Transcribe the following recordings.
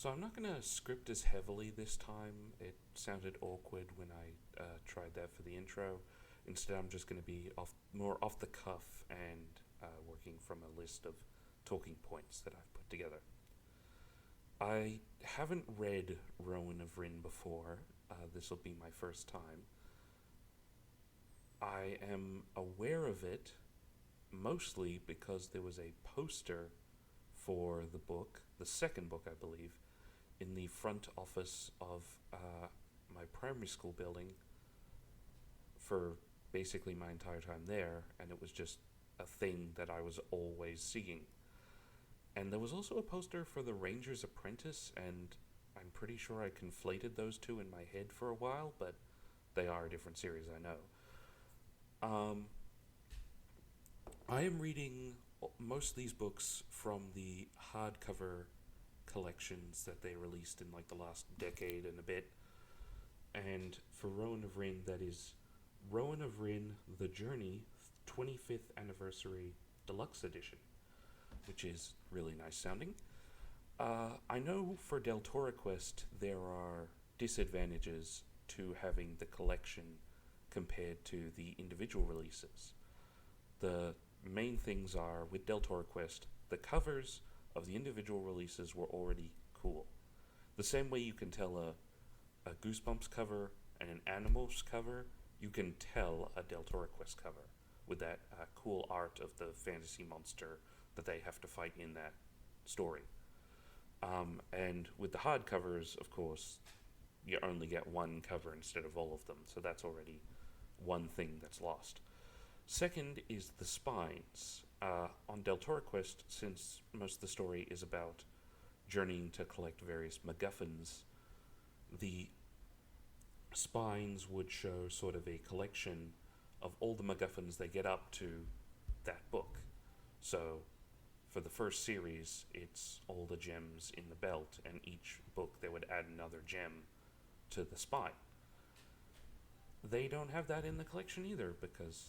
So I'm not going to script as heavily this time. It sounded awkward when I tried that for the intro. Instead, I'm just going to be more off the cuff and working from a list of talking points that I've put together. I haven't read Rowan of Rin before. This will be my first time. I am aware of it mostly because there was a poster for the book, the second book, I believe, in the front office of my primary school building for basically my entire time there, and it was just a thing that I was always seeing. And there was also a poster for The Ranger's Apprentice, and I'm pretty sure I conflated those two in my head for a while, but they are a different series, I know. Um, I am reading most of these books from the hardcover collections that they released in like the last decade and a bit. And for Rowan of Rin, that is Rowan of Rin The Journey 25th Anniversary Deluxe Edition, which is really nice sounding. I know for Deltora Quest there are disadvantages to having the collection compared to the individual releases. The main things are, with Deltora Quest, the covers of the individual releases were already cool. The same way you can tell a Goosebumps cover and an Animals cover, you can tell a Deltora Quest cover with that cool art of the fantasy monster that they have to fight in that story. And with the hardcovers, of course, you only get one cover instead of all of them, so that's already one thing that's lost. Second is the spines. On Deltora Quest, since most of the story is about journeying to collect various MacGuffins, the spines would show sort of a collection of all the MacGuffins they get up to that book. So, for the first series, it's all the gems in the belt, and each book they would add another gem to the spine. They don't have that in the collection either because,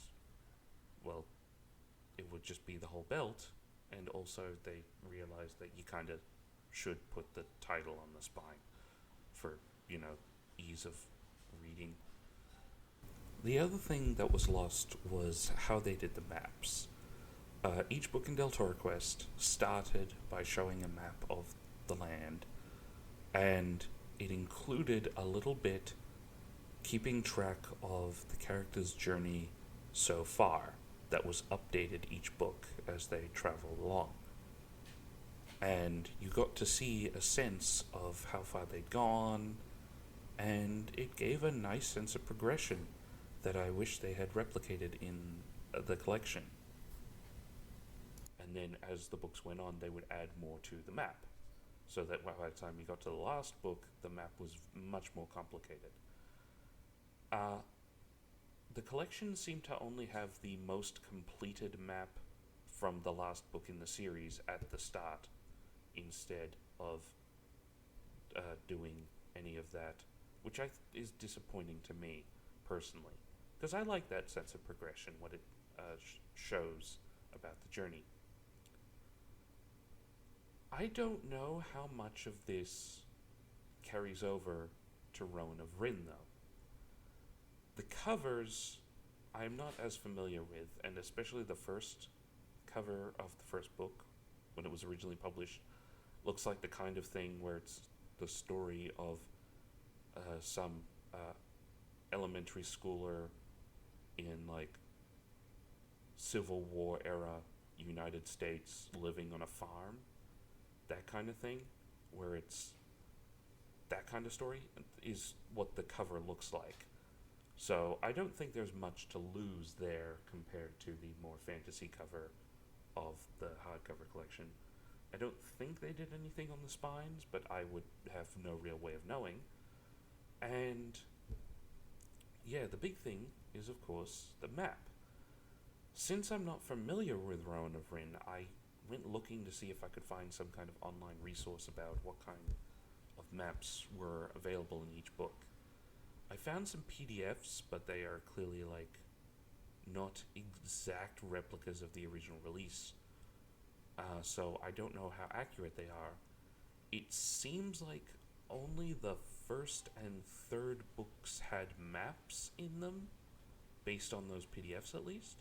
well, it would just be the whole belt, and also they realized that you kind of should put the title on the spine for, ease of reading. The other thing that was lost was how they did the maps. Each book in Deltora Quest started by showing a map of the land, and it included a little bit keeping track of the character's journey so far that was updated each book as they traveled along. And you got to see a sense of how far they'd gone, and it gave a nice sense of progression that I wish they had replicated in the collection. And then as the books went on, they would add more to the map, so that by the time you got to the last book, the map was much more complicated. The collection seemed to only have the most completed map from the last book in the series at the start, instead of doing any of that, which is disappointing to me personally, because I like that sense of progression, what it shows about the journey. I don't know how much of this carries over to Rowan of Rin, though. The covers I'm not as familiar with, and especially the first cover of the first book, when it was originally published, looks like the kind of thing where it's the story of some elementary schooler in like Civil War era United States living on a farm, that kind of thing, where it's that kind of story is what the cover looks like. So I don't think there's much to lose there compared to the more fantasy cover of the hardcover collection. I don't think they did anything on the spines, but I would have no real way of knowing. And yeah, the big thing is, of course, the map. Since I'm not familiar with Rowan of Rin, I went looking to see if I could find some kind of online resource about what kind of maps were available in each book. I found some PDFs, but they are clearly like not exact replicas of the original release. So I don't know how accurate they are. it seems like only the first and third books had maps in them, based on those PDFs at least.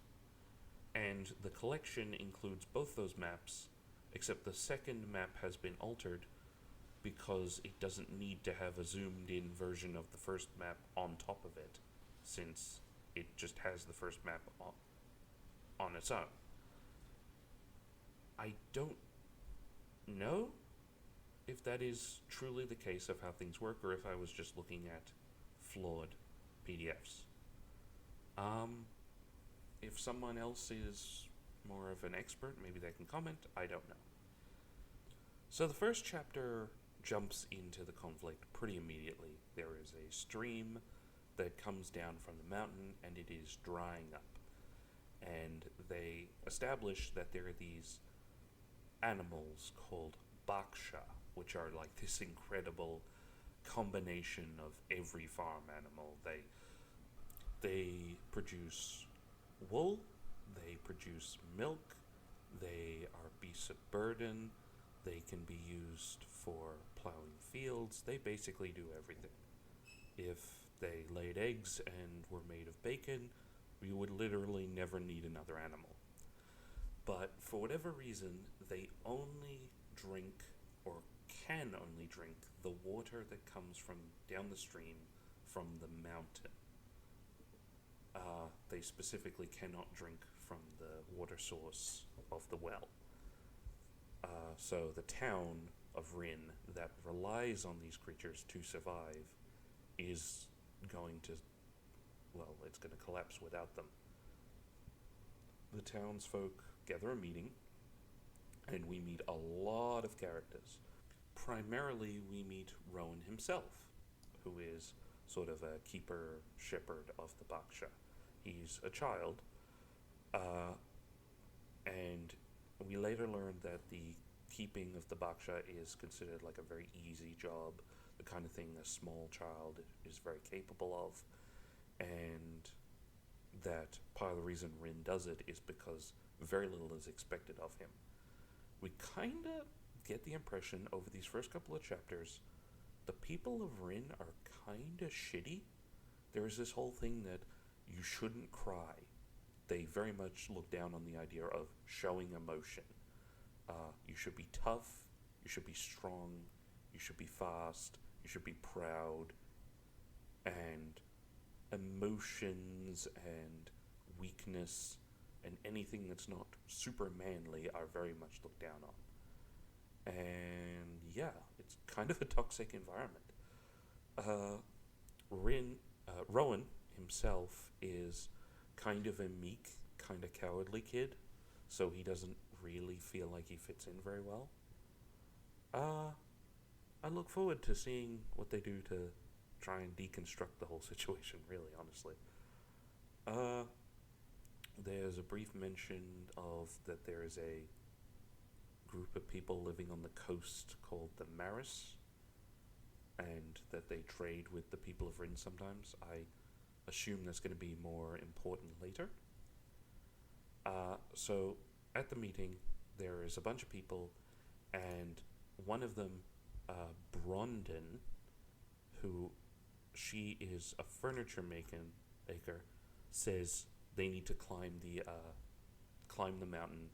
And the collection includes both those maps, except the second map has been altered because it doesn't need to have a zoomed in version of the first map on top of it, since it just has the first map on its own. I don't know if that is truly the case of how things work, or if I was just looking at flawed PDFs. If someone else is more of an expert, maybe they can comment. I don't know. So the first chapter jumps into the conflict pretty immediately. There is a stream that comes down from the mountain, and it is drying up. And they establish that there are these animals called Baksha, which are like this incredible combination of every farm animal. They produce wool, they produce milk, they are beasts of burden, they can be used for plowing fields, they basically do everything. If they laid eggs and were made of bacon, we would literally never need another animal. But for whatever reason, they only drink, or can only drink, the water that comes from down the stream from the mountain. They specifically cannot drink from the water source of the well. So the town of Rin that relies on these creatures to survive is going to, well, it's going to collapse without them. The townsfolk gather a meeting, and we meet a lot of characters. Primarily, we meet Rowan himself, who is sort of a keeper shepherd of the Baksha. He's a child, and we later learn that the keeping of the Baksha is considered like a very easy job, the kind of thing a small child is very capable of, and that part of the reason Rin does it is because very little is expected of him. We kind of get the impression over these first couple of chapters, the people of Rin are kind of shitty. There is this whole thing that you shouldn't cry. They very much look down on the idea of showing emotion. You should be tough, you should be strong, you should be fast, you should be proud, and emotions and weakness and anything that's not super manly are very much looked down on. And yeah, it's kind of a toxic environment. Rowan himself is kind of a meek, kind of cowardly kid, so he doesn't really feel like he fits in very well. I look forward to seeing what they do to try and deconstruct the whole situation, really, honestly. There's a brief mention of that there is a group of people living on the coast called the Maris, and that they trade with the people of Rin sometimes. I assume that's going to be more important later. So at the meeting, there is a bunch of people, and one of them, Brondon, who she is a furniture maker, says they need to climb the mountain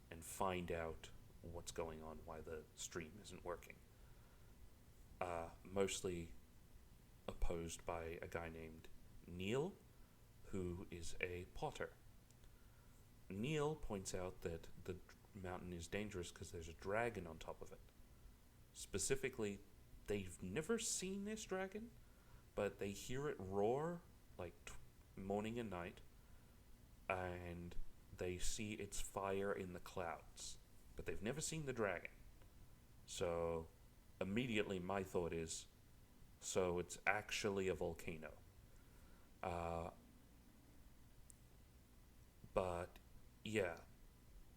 and find out what's going on, why the stream isn't working. Mostly opposed by a guy named Neil, who is a potter. Neil points out that the mountain is dangerous because there's a dragon on top of it. Specifically, they've never seen this dragon, but they hear it roar like morning and night, and they see its fire in the clouds, but they've never seen the dragon. So immediately my thought is, so it's actually a volcano. But yeah,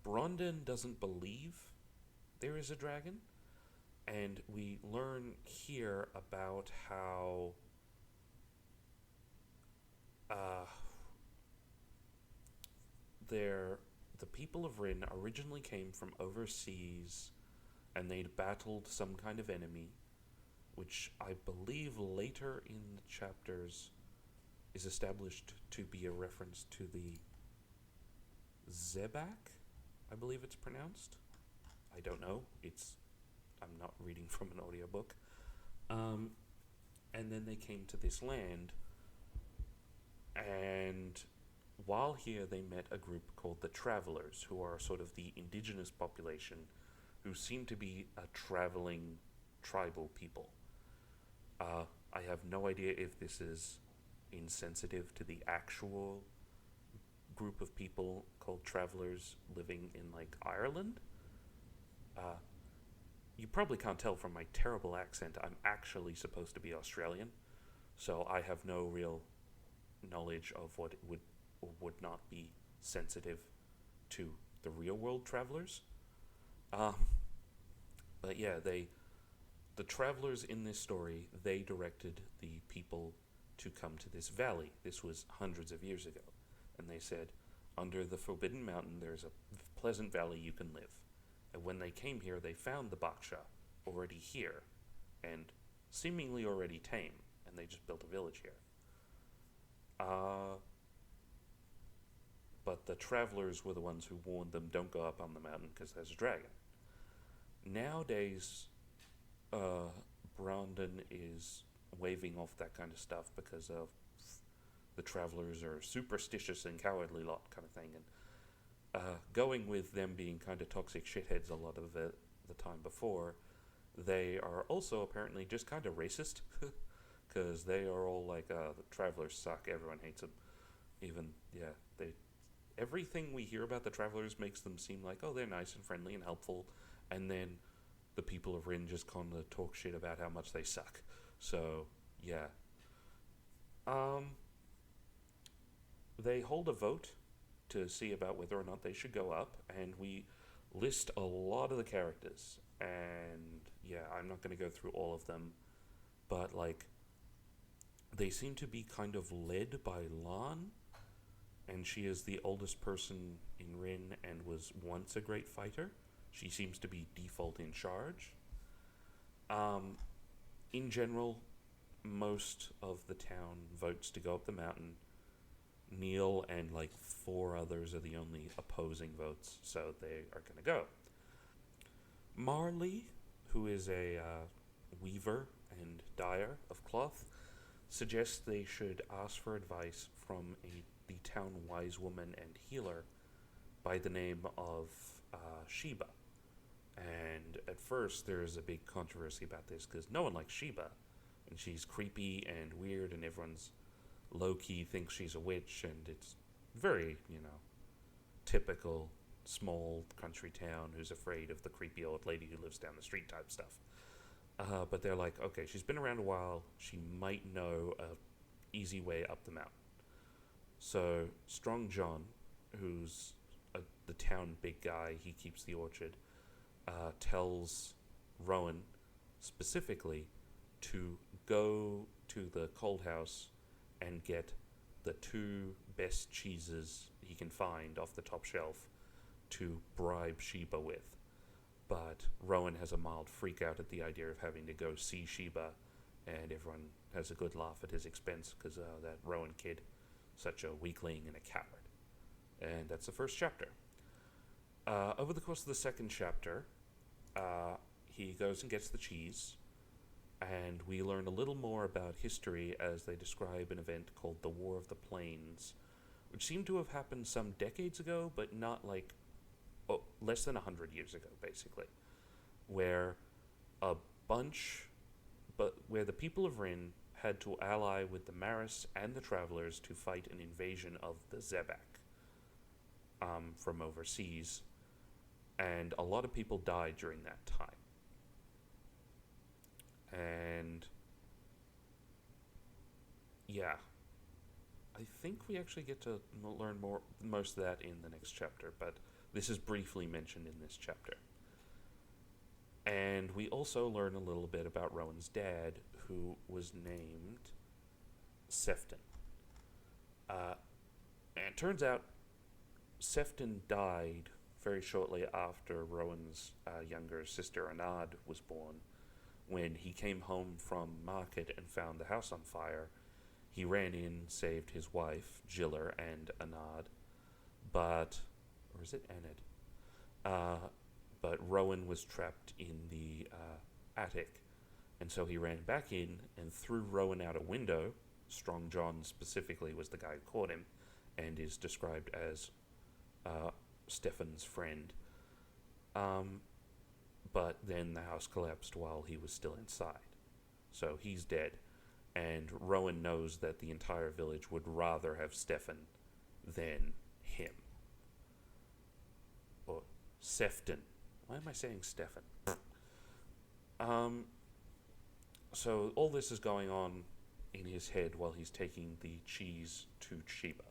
Brondon doesn't believe there is a dragon, and we learn here about how the people of Rin originally came from overseas and they'd battled some kind of enemy, which I believe later in the chapters is established to be a reference to the Zebak, I believe it's pronounced. I don't know. I'm not reading from an audiobook. And then they came to this land, and while here they met a group called the Travelers, who are sort of the indigenous population who seem to be a traveling tribal people. I have no idea if this is insensitive to the actual group of people called Travelers living in, like, Ireland. You probably can't tell from my terrible accent, I'm actually supposed to be Australian, so I have no real knowledge of what would or would not be sensitive to the real world travelers. But yeah, the travelers in this story, they directed the people to come to this valley. This was hundreds of years ago. And they said, under the Forbidden Mountain, there's a pleasant valley you can live. And when they came here, they found the Baksha already here, and seemingly already tame, and they just built a village here. But the travelers were the ones who warned them, don't go up on the mountain because there's a dragon. Nowadays, Brandon is waving off that kind of stuff because of the travelers are superstitious and cowardly lot kind of thing, and going with them being kind of toxic shitheads a lot of the time before, they are also apparently just kind of racist, because they are all like, the travelers suck, everyone hates them. Everything we hear about the travelers makes them seem like, oh, they're nice and friendly and helpful, and then the people of Rin just kind of talk shit about how much they suck. So, yeah. They hold a vote to see about whether or not they should go up, and we list a lot of the characters. And yeah, I'm not going to go through all of them, but like, they seem to be kind of led by Lan, and she is the oldest person in Rin and was once a great fighter. She seems to be default in charge. In general, most of the town votes to go up the mountain. Neil and like 4 others are the only opposing votes, so they are going to go. Marley, who is a weaver and dyer of cloth, suggests they should ask for advice from the town wise woman and healer by the name of Sheba. And at first there's a big controversy about this because no one likes Sheba, and she's creepy and weird, and everyone's low-key thinks she's a witch, and it's very, typical small country town who's afraid of the creepy old lady who lives down the street type stuff. But they're like, okay, she's been around a while, she might know a easy way up the mountain. So Strong John, who's the town big guy, he keeps the orchard, tells Rowan specifically to go to the cold house and get the 2 best cheeses he can find off the top shelf to bribe Sheba with. But Rowan has a mild freak out at the idea of having to go see Sheba, and everyone has a good laugh at his expense because that Rowan kid, such a weakling and a coward. And that's the first chapter. Over the course of the second chapter, he goes and gets the cheese, and we learn a little more about history as they describe an event called the War of the Plains, which seemed to have happened some decades ago, but not like, less than 100 years ago, basically, where where the people of Rin had to ally with the Maris and the Travelers to fight an invasion of the Zebak from overseas, and a lot of people died during that time. And yeah, I think we actually get to learn most of that in the next chapter, but this is briefly mentioned in this chapter. And we also learn a little bit about Rowan's dad, who was named Sefton. And it turns out Sefton died very shortly after Rowan's younger sister Anad was born. When he came home from market and found the house on fire, he ran in, saved his wife, Giller, and Anad, but, or is it Anad? But Rowan was trapped in the attic, and so he ran back in and threw Rowan out a window. Strong John specifically was the guy who caught him, and is described as Stefan's friend. But then the house collapsed while he was still inside. So he's dead, and Rowan knows that the entire village would rather have Stefan than him. Or Sefton. Why am I saying Stefan? So all this is going on in his head while he's taking the cheese to Sheba.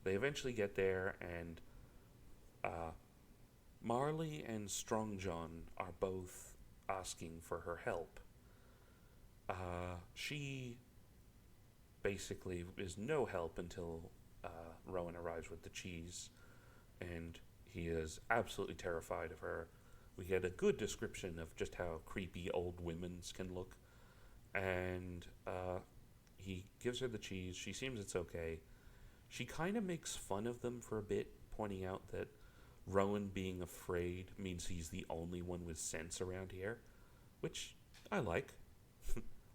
They eventually get there, and Marley and Strong John are both asking for her help. She basically is no help until Rowan arrives with the cheese, and he is absolutely terrified of her. We get a good description of just how creepy old women can look, and he gives her the cheese. She seems it's okay. She kind of makes fun of them for a bit, pointing out that Rowan being afraid means he's the only one with sense around here, which I like.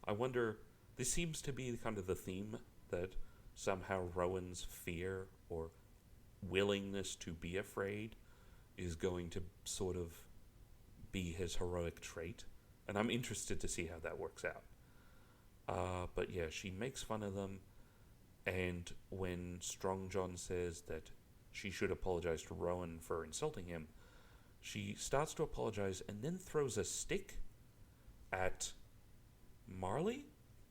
I wonder, this seems to be kind of the theme, that somehow Rowan's fear or willingness to be afraid is going to sort of be his heroic trait, and I'm interested to see how that works out. But yeah, she makes fun of them, and when Strong John says that she should apologize to Rowan for insulting him, she starts to apologize and then throws a stick at Marley,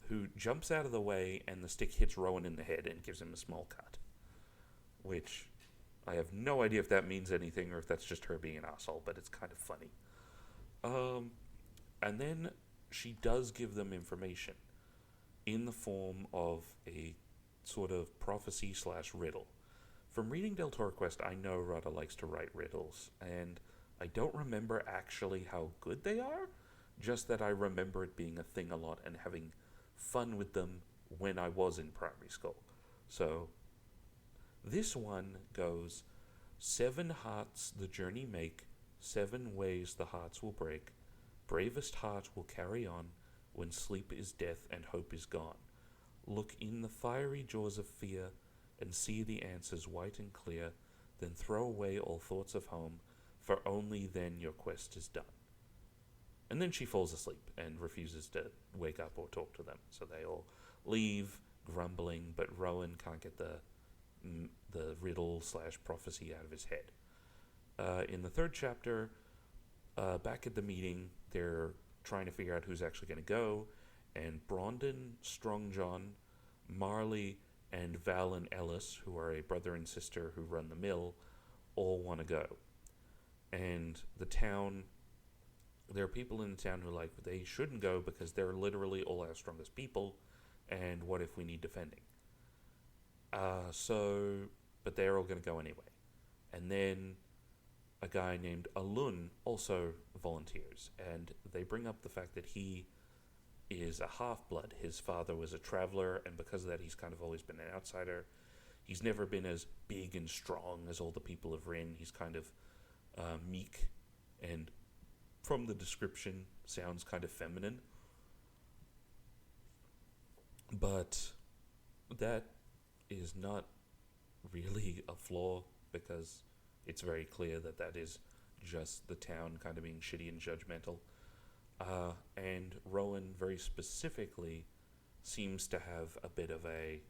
who jumps out of the way, and the stick hits Rowan in the head and gives him a small cut. Which, I have no idea if that means anything or if that's just her being an asshole, but it's kind of funny. And then she does give them information in the form of a sort of prophecy / riddle. From reading Deltora Quest, I know Rada likes to write riddles, and I don't remember actually how good they are, just that I remember it being a thing a lot and having fun with them when I was in primary school. So, this one goes, 7 hearts the journey make, 7 ways the hearts will break, bravest heart will carry on, when sleep is death and hope is gone. Look in the fiery jaws of fear, and see the answers white and clear, then throw away all thoughts of home, for only then your quest is done. And then she falls asleep and refuses to wake up or talk to them, so they all leave, grumbling, but Rowan can't get the riddle / prophecy out of his head. In the 3rd chapter, back at the meeting, they're trying to figure out who's actually going to go, and Brondon, Strong John, Marley, and Val and Ellis, who are a brother and sister who run the mill, all want to go. And the town, there are people in the town who are like, they shouldn't go because they're literally all our strongest people, and what if we need defending? But they're all going to go anyway. And then a guy named Alun also volunteers, and they bring up the fact that he is a half-blood. His father was a traveler, and because of that, he's kind of always been an outsider. He's never been as big and strong as all the people of Rin. He's kind of meek, and from the description, sounds kind of feminine. But that is not really a flaw, because it's very clear that that is just the town kind of being shitty and judgmental. And Rowan very specifically seems to have a bit of a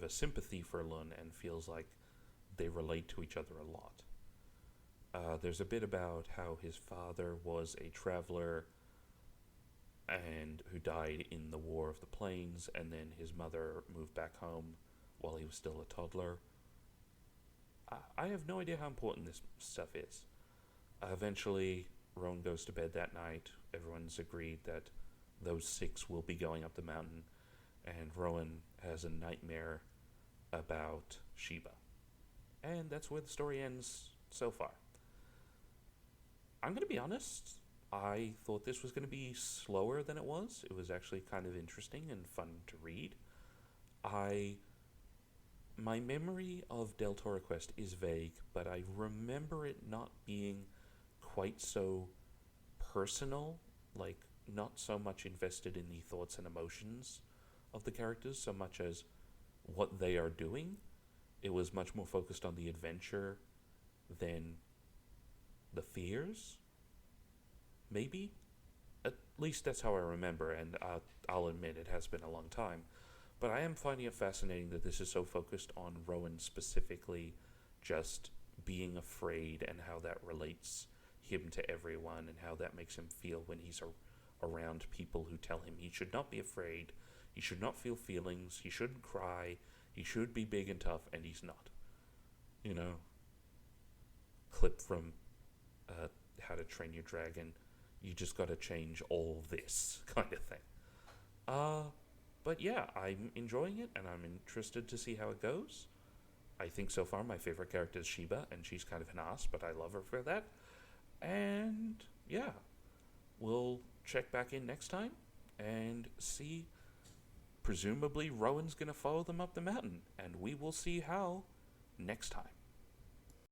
sympathy for Lun, and feels like they relate to each other a lot. There's a bit about how his father was a traveler and who died in the War of the Plains, and then his mother moved back home while he was still a toddler. I have no idea how important this stuff is. Eventually, Rowan goes to bed that night. Everyone's agreed that those 6 will be going up the mountain, and Rowan has a nightmare about Sheba. And that's where the story ends so far. I'm going to be honest, I thought this was going to be slower than it was. It was actually kind of interesting and fun to read. I My memory of Deltora Quest is vague, but I remember it not being quite so personal, like not so much invested in the thoughts and emotions of the characters so much as what they are doing. It was much more focused on the adventure than the fears, maybe. At least that's how I remember, and I'll admit it has been a long time. But I am finding it fascinating that this is so focused on Rowan specifically just being afraid and how that relates him to everyone and how that makes him feel when he's around people who tell him he should not be afraid, he should not feel feelings, he shouldn't cry, he should be big and tough, and he's not. You know? Clip from How to Train Your Dragon. You just gotta change all this kind of thing. But yeah, I'm enjoying it, and I'm interested to see how it goes. I think so far my favorite character is Sheba, and she's kind of an ass, but I love her for that. And yeah, we'll check back in next time and see. Presumably, Rowan's gonna follow them up the mountain, and we will see how next time.